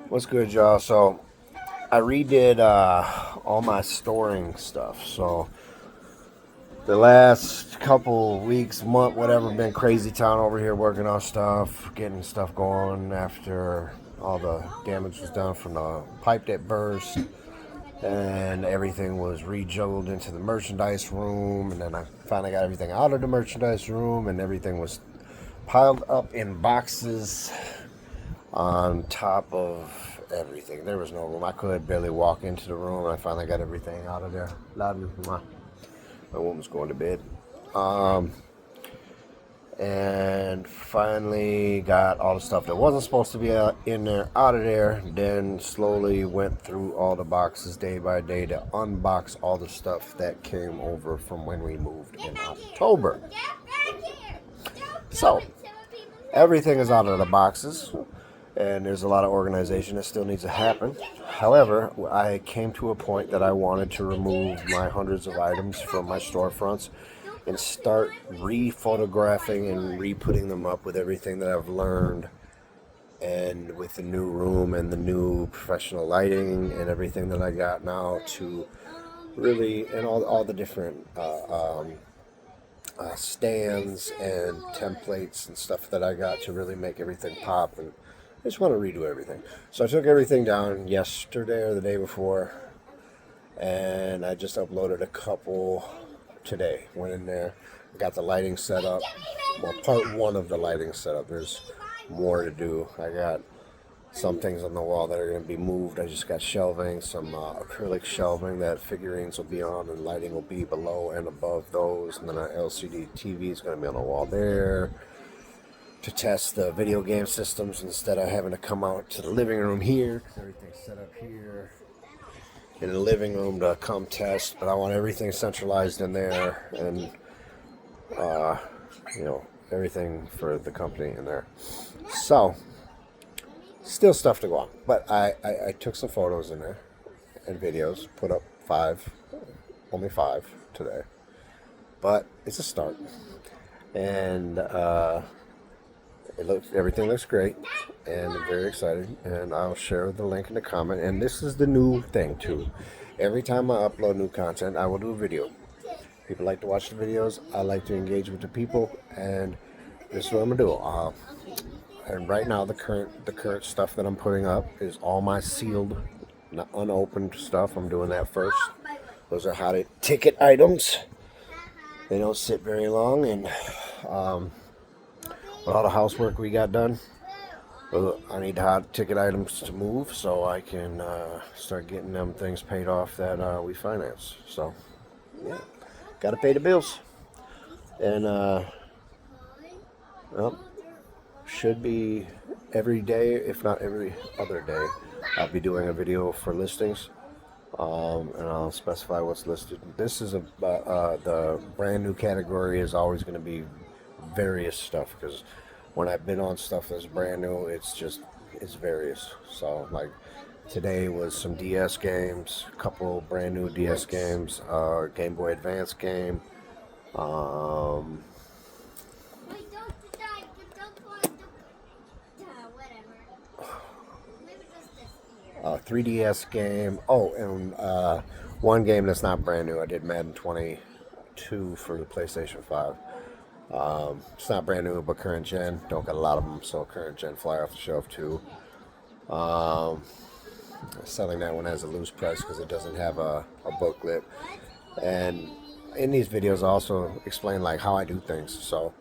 What's good, y'all? So I redid all my storing stuff. So the last couple weeks, month, whatever, been crazy town over here working on stuff, getting stuff going after all the damage was done from the pipe that burst, and everything was rejuggled into the merchandise room. And then I finally got everything out of the merchandise room, and everything was piled up in boxes on top of everything. There was no room. I could barely walk into the room, and I finally got everything out of there. My woman's going to bed. Um, and finally got all the stuff that wasn't supposed to be in there out of there. Then slowly went through all the boxes day by day to unbox all the stuff that came over from when we moved in October. So everything is out of the boxes, and there's a lot of organization that still needs to happen. However, I came to a point that I wanted to remove my hundreds of items from my storefronts and start re-photographing and re-putting them up with everything that I've learned, and with the new room and the new professional lighting and everything that I got now, to really, and all the different stands and templates and stuff that I got to really make everything pop. And I just want to redo everything. So I took everything down yesterday or the day before, and I just uploaded a couple today. Went in there, got the lighting set up. Well, part one of the lighting setup. There's more to do. I got some things on the wall that are going to be moved. I just got shelving, some acrylic shelving that figurines will be on, and lighting will be below and above those. And then an LCD TV is going to be on the wall there to test the video game systems instead of having to come out to the living room here. Everything's set up here in the living room to come test, but I want everything centralized in there, and everything for the company in there. So still stuff to go on, but I took some photos in there and videos, put up only five today, but it's a start. And everything looks great, and I'm very excited, and I'll share the link in the comment. And this is the new thing too. Every time I upload new content, I will do a video. People like to watch the videos. I like to engage with the people, and this is what I'm gonna do. And right now, the current stuff that I'm putting up is all my sealed, unopened stuff. I'm doing that first. Those are hot ticket items. They don't sit very long, and with all the housework we got done, I need hot ticket items to move so I can start getting them things paid off that we finance. So, yeah, gotta pay the bills, and well, should be every day, if not every other day. I'll be doing a video for listings, and I'll specify what's listed. This is the brand new category is always going to be various stuff, because when I've been on stuff that's brand new, it's various. So like today was some DS games, a couple brand new DS games, Game Boy Advance game, 3DS game. Oh, and one game that's not brand new. I did Madden 22 for the PlayStation 5. It's not brand new, but current gen. Don't got a lot of them, so current gen fly off the shelf too. Selling that one as a loose price because it doesn't have a booklet. And in these videos, I also explain like how I do things. So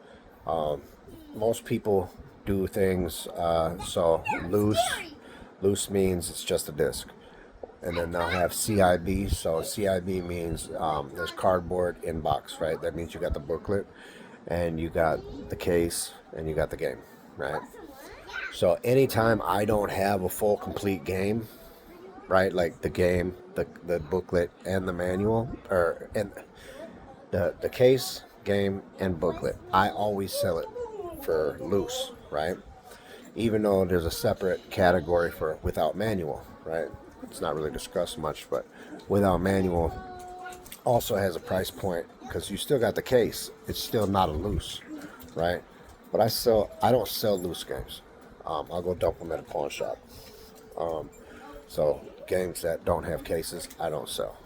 most people do things so loose means it's just a disc, and then they'll have CIB. So CIB means there's cardboard in box, right? That means you got the booklet, and you got the case, and you got the game, right? So anytime I don't have a full complete game, right, like the game, the booklet, and the manual, and the case, game, and booklet, I always sell it for loose, right? Even though there's a separate category for without manual, right? It's not really discussed much, but without manual also has a price point because you still got the case. It's still not a loose, right? But I don't sell loose games. I'll go dump them at a pawn shop. So games that don't have cases, I don't sell.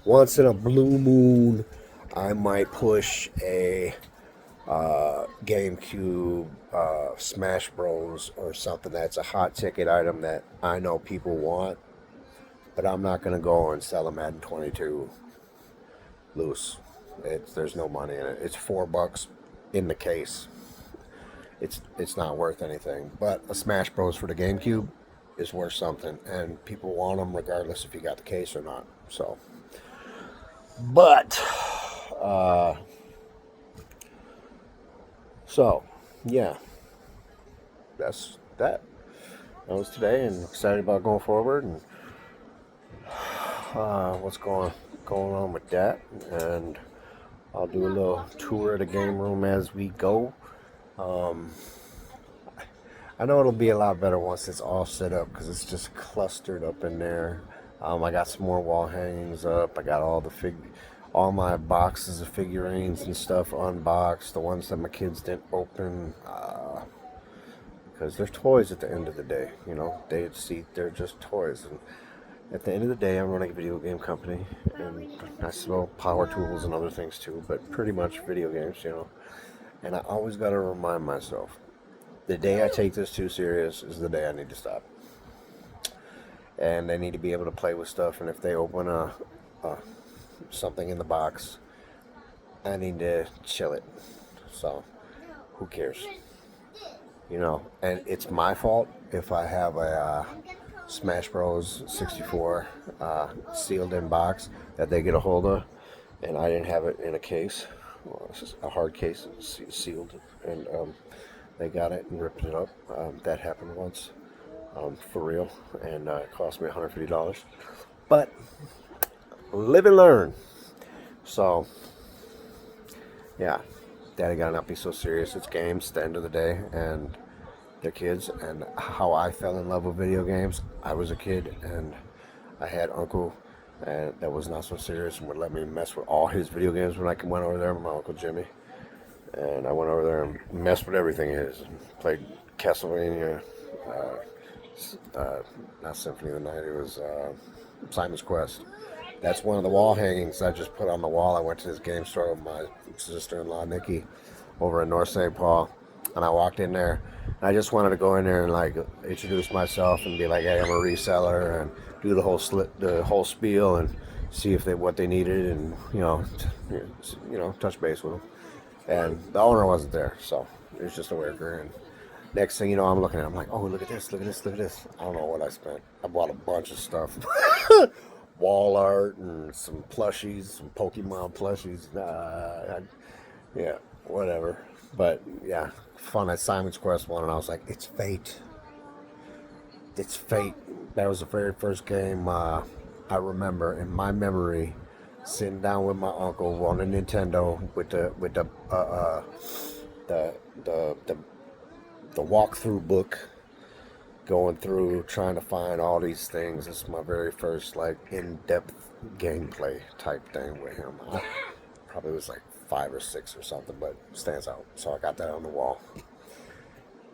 Once in a blue moon, I might push a GameCube, Smash Bros, or something that's a hot ticket item that I know people want, but I'm not gonna go and sell a Madden 22 loose. There's no money in it. It's $4 in the case. It's not worth anything. But a Smash Bros for the GameCube is worth something, and people want them regardless if you got the case or not. So, but so yeah, that's that. That was today, and excited about going forward and what's going on with that. And I'll do a little tour of the game room as we go. I know it'll be a lot better once it's all set up because it's just clustered up in there. I got some more wall hangings up. I got all my boxes of figurines and stuff unboxed. The ones that my kids didn't open because they're toys at the end of the day. You know, they're just toys. And at the end of the day, I'm running a video game company, and I sell power tools and other things too, but pretty much video games, you know. And I always got to remind myself, the day I take this too serious is the day I need to stop. And they need to be able to play with stuff. And if they open something in the box, I need to chill it. So, who cares? You know, and it's my fault if I have a Smash Bros. 64 sealed in box that they get a hold of, and I didn't have it in a case, a hard case, sealed, and they got it and ripped it up. That happened once, for real, and it cost me $150. But live and learn. So, yeah, Daddy gotta not be so serious. It's games at the end of the day, and they're kids. And how I fell in love with video games, I was a kid, and I had uncle that was not so serious and would let me mess with all his video games when I went over there with my Uncle Jimmy. And I went over there and messed with everything his. Played Castlevania, not Symphony of the Night, it was Simon's Quest. That's one of the wall hangings I just put on the wall. I went to this game store with my sister-in-law, Nikki, over in North St. Paul. And I walked in there, and I just wanted to go in there and like introduce myself and be like, hey, I'm a reseller, and do the whole spiel and see if what they needed, and touch base with them. And the owner wasn't there, so it was just a weird grin. Next thing you know, I'm looking at it, I'm like, oh, look at this, look at this, look at this. I don't know what I spent. I bought a bunch of stuff. Wall art and some plushies, some Pokemon plushies. Yeah, whatever. But yeah, fun at Simon's Quest 1, and I was like, it's fate. It's fate. That was the very first game I remember in my memory, sitting down with my uncle on a Nintendo with the walkthrough book, going through trying to find all these things. This is my very first like in-depth gameplay type thing with him. I probably was like 5 or 6 or something, but stands out. So I got that on the wall.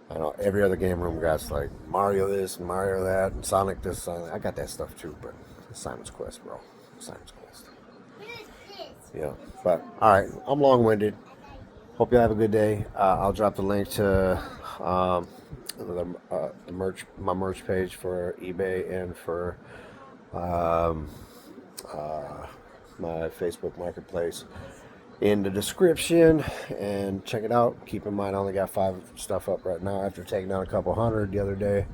I know every other game room guy's like Mario this and Mario that and Sonic this, Sonic. I got that stuff too, but Simon's Quest, bro. Simon's Quest. Yeah, but all right, I'm long-winded. Hope you have a good day. I'll drop the link to the my merch page for eBay and for my Facebook Marketplace in the description, and check it out. Keep in mind, I only got 5 stuff up right now after taking down a couple hundred the other day,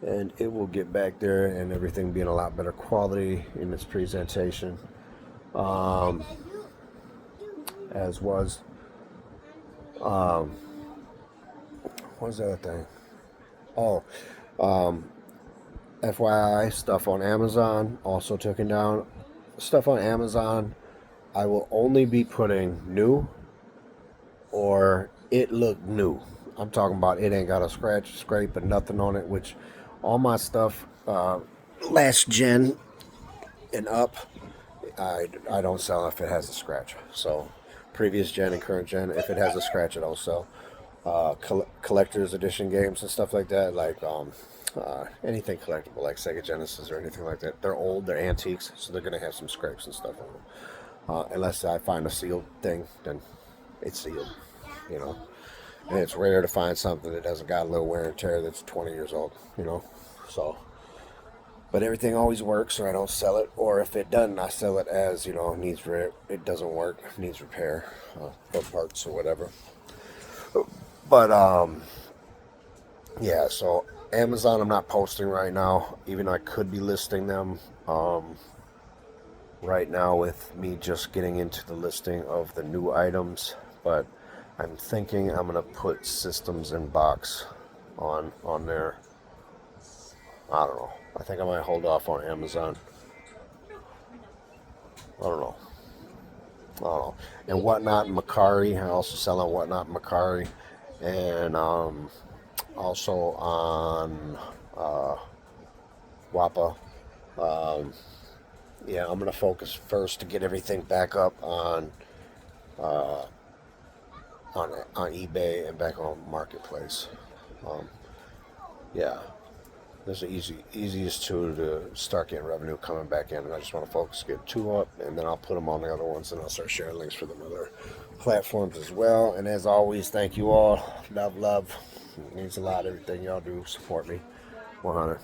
and it will get back there and everything being a lot better quality in its presentation, as was what's the other thing? Oh, FYI, stuff on Amazon also taken down. Stuff on Amazon, I will only be putting new or it looked new. I'm talking about it ain't got a scratch, scrape, and nothing on it, which all my stuff, last gen and up, I don't sell if it has a scratch. So previous gen and current gen, if it has a scratch, I don't sell. Collector's edition games and stuff like that, like anything collectible like Sega Genesis or anything like that. They're old, they're antiques, so they're gonna have some scrapes and stuff on them. Unless I find a sealed thing, then it's sealed, you know. And it's rare to find something that hasn't got a little wear and tear that's 20 years old, you know. So, but everything always works, or I don't sell it, or if it doesn't, I sell it as, you know, it doesn't work, needs repair, or parts or whatever. But yeah, so Amazon I'm not posting right now, even though I could be listing them right now with me just getting into the listing of the new items. But I'm thinking I'm gonna put systems in box on there. I don't know. I think I might hold off on Amazon. I don't know. I don't know. And Whatnot and Macari, I also sell on Whatnot and Macari, and also on Wappa. Um, yeah, I'm gonna focus first to get everything back up uh, on eBay and back on Marketplace. Um, yeah, there's the easiest two to start getting revenue coming back in, and I just want to focus, get two up, and then I'll put them on the other ones, and I'll start sharing links for them other platforms as well. And as always, thank you all. Love. It means a lot. Everything y'all do, support me. 100.